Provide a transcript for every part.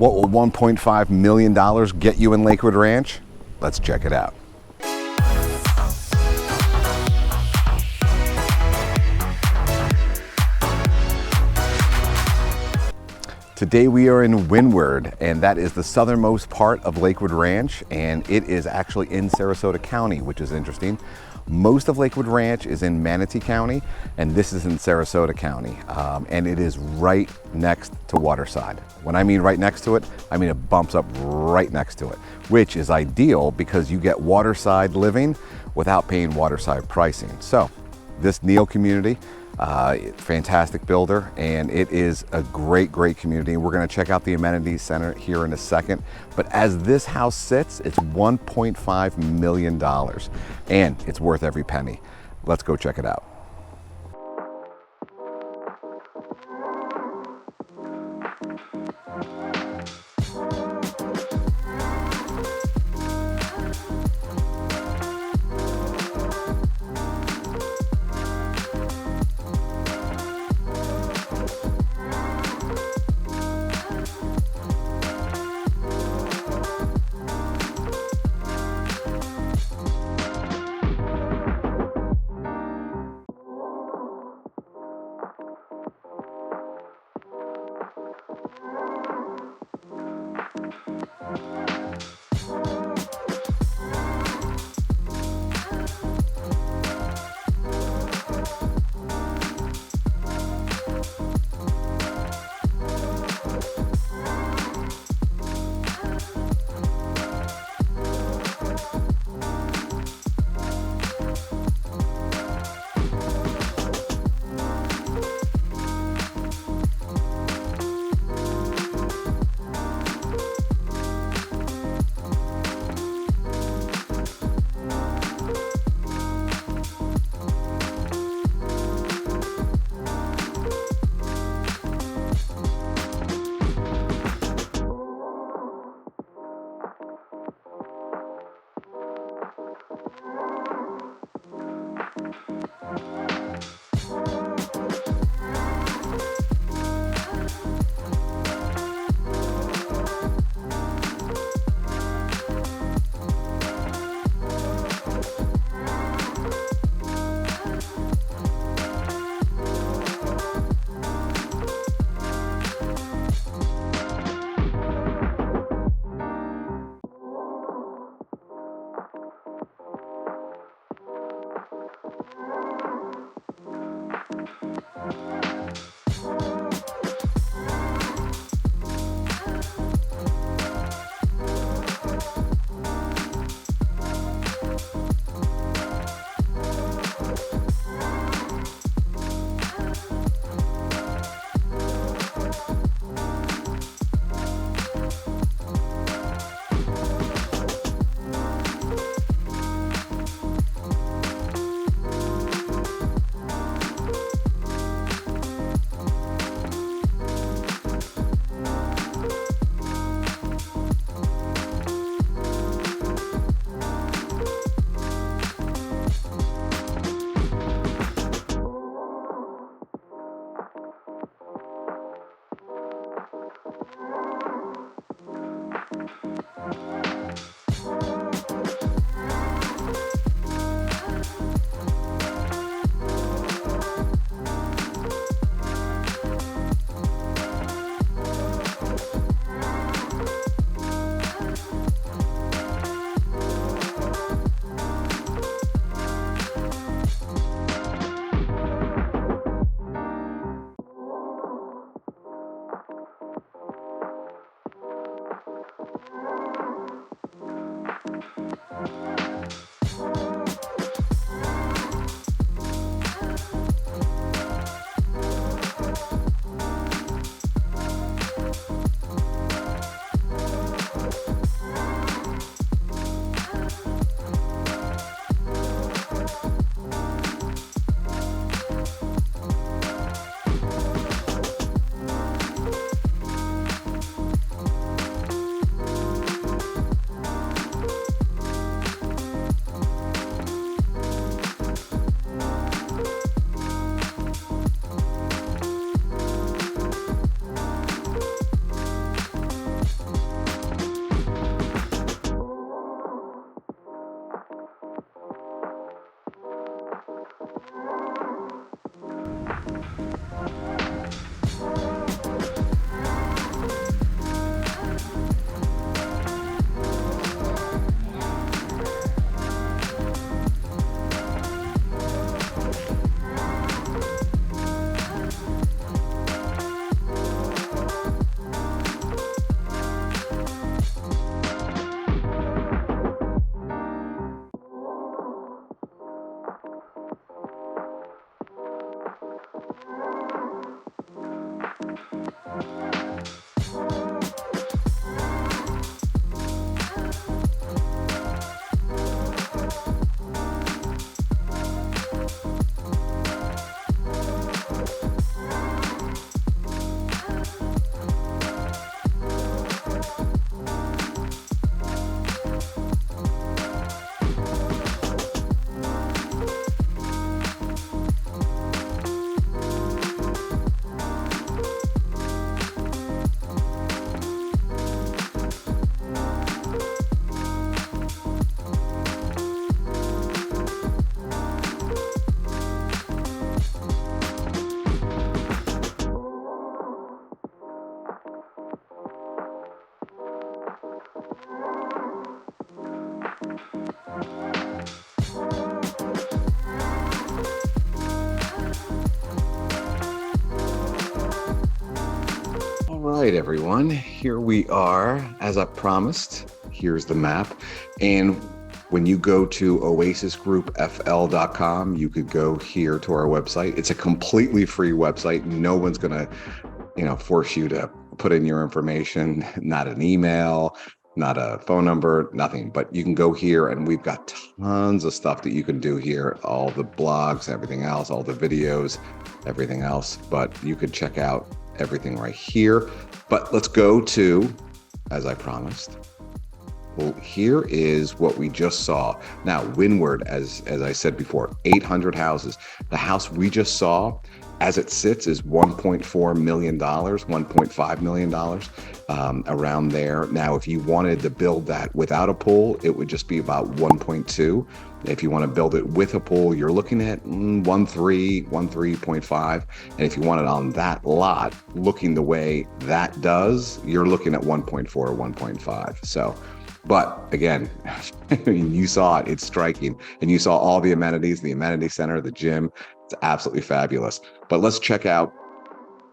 What will $1.5 million get you in Lakewood Ranch? Let's check it out. Today we are in Windward, and that is the southernmost part of Lakewood Ranch, and it is actually in Sarasota County, which is interesting. Most of Lakewood Ranch is in Manatee County, and this is in Sarasota County, and it is right next to Waterside. When I mean right next to it, I mean it bumps up right next to it, which is ideal because you get waterside living without paying waterside pricing. So this Neil community, fantastic builder, and it is a great community. We're going to check out the amenities center here in a second, but as this house sits, it's $1.5 million and it's worth every penny. Let's go check it out. right, everyone, here we are. As I promised, here's the map. And when you go to oasisgroupfl.com, you could go here to our website. It's a completely free website. No one's going to, force you to put in your information, not an email, not a phone number, nothing. But you can go here and we've got tons of stuff that you can do here. All the blogs, everything else, all the videos, everything else. But you could check out everything right here. But let's go to, as I promised, well, here is what we just saw. Now, Windward, as I said before, 800 houses. The house we just saw, as it sits, is $1.4 million, $1.5 million, around there. Now, if you wanted to build that without a pool, it would just be about 1.2. If you want to build it with a pool, you're looking at 1.3.5. And if you want it on that lot, looking the way that does, you're looking at 1.4 or 1.5. So, but again, you saw it, it's striking. And you saw all the amenities, the amenity center, the gym. It's absolutely fabulous. But let's check out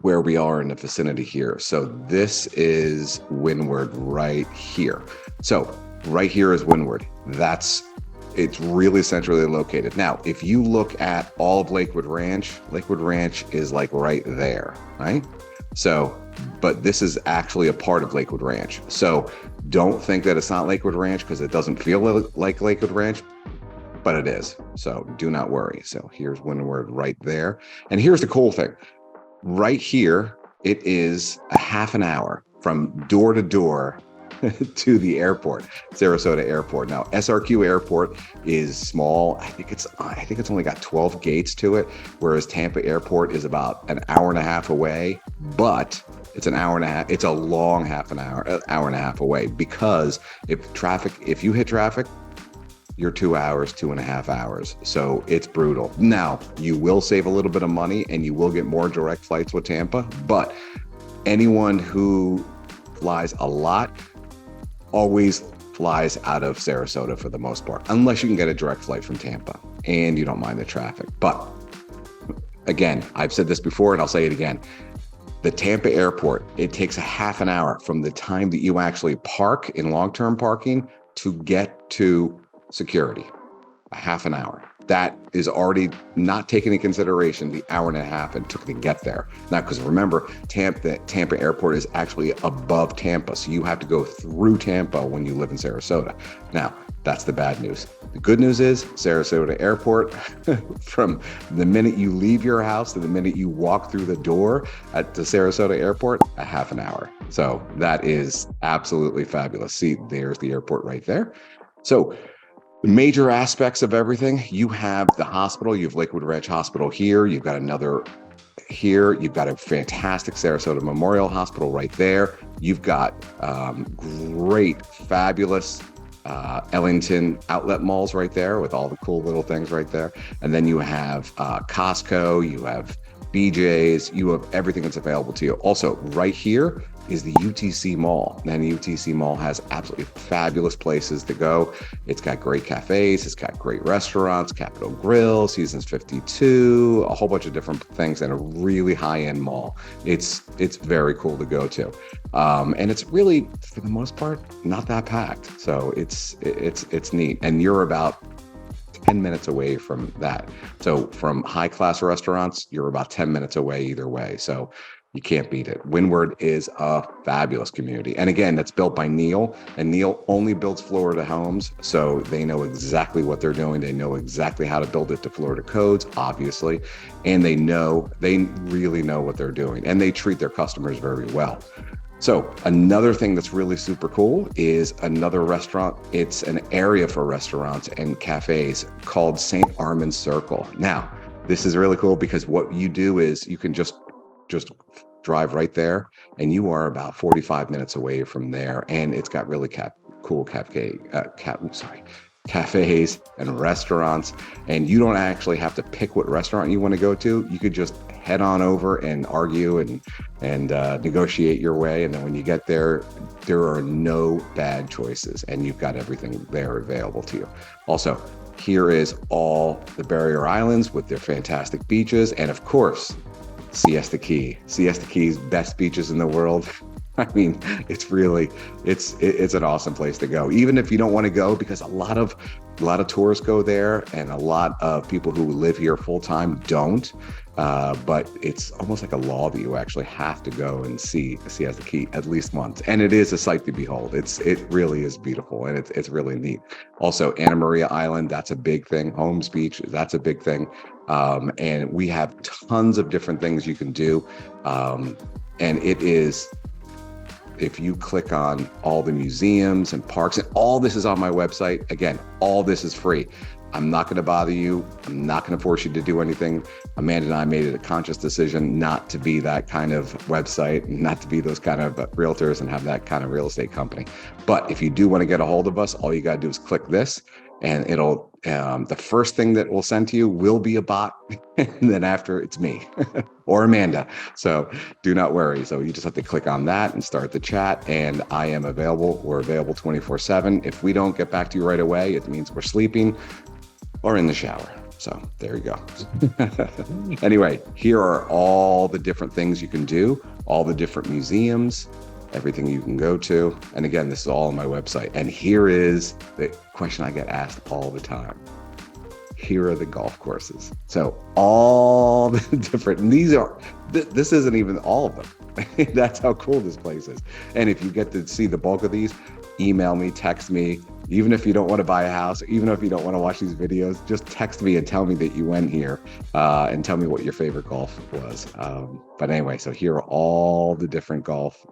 where we are in the vicinity here. So this is Windward right here. So right here is Windward. It's really centrally located. Now, if you look at all of Lakewood Ranch is like right there, right? So, but this is actually a part of Lakewood Ranch. So don't think that it's not Lakewood Ranch because it doesn't feel like Lakewood Ranch, but it is. So do not worry. So here's Windward right there. And here's the cool thing. Right here, it is a half an hour from door to door to the airport, Sarasota Airport. Now, SRQ Airport is small. I think it's only got 12 gates to it, whereas Tampa Airport is about an hour and a half away, but it's an hour and a half. It's a long hour and a half away, because if you hit traffic, you're 2 hours, 2.5 hours. So it's brutal. Now, you will save a little bit of money and you will get more direct flights with Tampa, but anyone who flies a lot always flies out of Sarasota for the most part, unless you can get a direct flight from Tampa and you don't mind the traffic. But again, I've said this before and I'll say it again. The Tampa airport, it takes a half an hour from the time that you actually park in long-term parking to get to security. A half an hour. That is already not taken into consideration the hour and a half it took to get there. Now, because remember, Tampa Airport is actually above Tampa, so you have to go through Tampa when you live in Sarasota. Now, that's the bad news. The good news is Sarasota Airport, from the minute you leave your house to the minute you walk through the door at the Sarasota Airport, a half an hour. So that is absolutely fabulous. See, there's the airport right there. So the major aspects of everything, you have the hospital, you have Lakewood Ranch Hospital here, you've got another here, you've got a fantastic Sarasota Memorial Hospital right there, you've got great, fabulous Ellington outlet malls right there with all the cool little things right there. And then you have Costco, you have BJ's, you have everything that's available to you. Also, right here is the UTC Mall. And the UTC Mall has absolutely fabulous places to go. It's got great cafes, it's got great restaurants, Capitol Grill, Seasons 52, a whole bunch of different things, and a really high-end mall. It's very cool to go to. And it's really, for the most part, not that packed. So it's neat. And you're about 10 minutes away from that. So from high-class restaurants, you're about 10 minutes away either way. So you can't beat it. Windward is a fabulous community. And again, that's built by Neil, and Neil only builds Florida homes. So they know exactly what they're doing. They know exactly how to build it to Florida codes, obviously. And they really know what they're doing, and they treat their customers very well. So another thing that's really super cool is another restaurant. It's an area for restaurants and cafes called St. Armand's Circle. Now, this is really cool because what you do is you can just drive right there, and you are about 45 minutes away from there. And it's got really cool cafes and restaurants, and you don't actually have to pick what restaurant you want to go to. You could just head on over and argue and negotiate your way. And then when you get there, there are no bad choices, and you've got everything there available to you. Also, here is all the barrier islands with their fantastic beaches, and of course, Siesta Key. Siesta Key's best beaches in the world. I mean, it's an awesome place to go, even if you don't want to go, because a lot of tourists go there, and a lot of people who live here full time don't. But it's almost like a law that you actually have to go and see as the key at least once. And it is a sight to behold. It really is beautiful, and it's really neat. Also, Anna Maria Island, that's a big thing. Holmes Beach, that's a big thing. And we have tons of different things you can do. And it is, if you click on all the museums and parks, and all this is on my website. Again, all this is free. I'm not going to bother you. I'm not going to force you to do anything. Amanda and I made it a conscious decision not to be that kind of website, not to be those kind of realtors and have that kind of real estate company. But if you do want to get a hold of us, all you got to do is click this, and it'll, the first thing that we'll send to you will be a bot. And then after, it's me or Amanda. So do not worry. So you just have to click on that and start the chat, and I am available. We're available 24/7. If we don't get back to you right away, it means we're sleeping or in the shower. So there you go. Anyway, here are all the different things you can do, all the different museums, everything you can go to. And again, this is all on my website. And here is the question I get asked all the time. Here are the golf courses. So all the different, and these are, this isn't even all of them. That's how cool this place is. And if you get to see the bulk of these, email me, text me. Even if you don't want to buy a house, even if you don't want to watch these videos, just text me and tell me that you went here, and tell me what your favorite golf was. But anyway, so here are all the different golf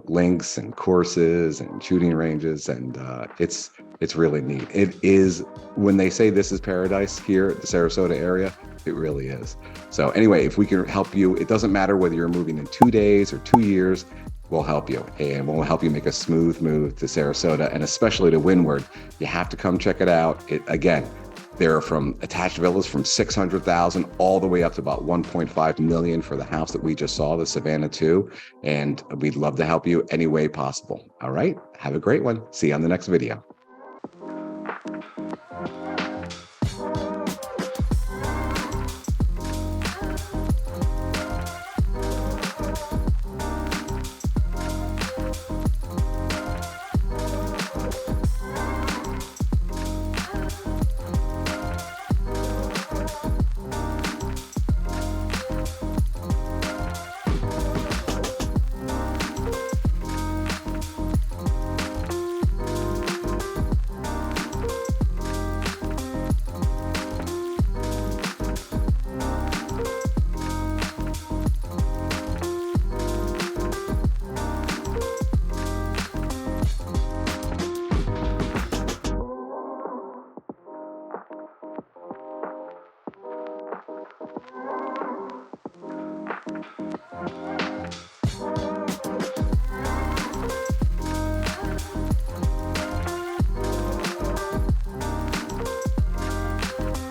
links and courses and shooting ranges, and it's really neat. It is, when they say this is paradise here at the Sarasota area, it really is. So anyway, if we can help you, it doesn't matter whether you're moving in 2 days or 2 years, we'll help you, and we'll help you make a smooth move to Sarasota, and especially to Windward. You have to come check it out. Again, there are from attached villas from 600,000 all the way up to about 1.5 million for the house that we just saw, the Savannah 2. And we'd love to help you any way possible. All right, have a great one. See you on the next video.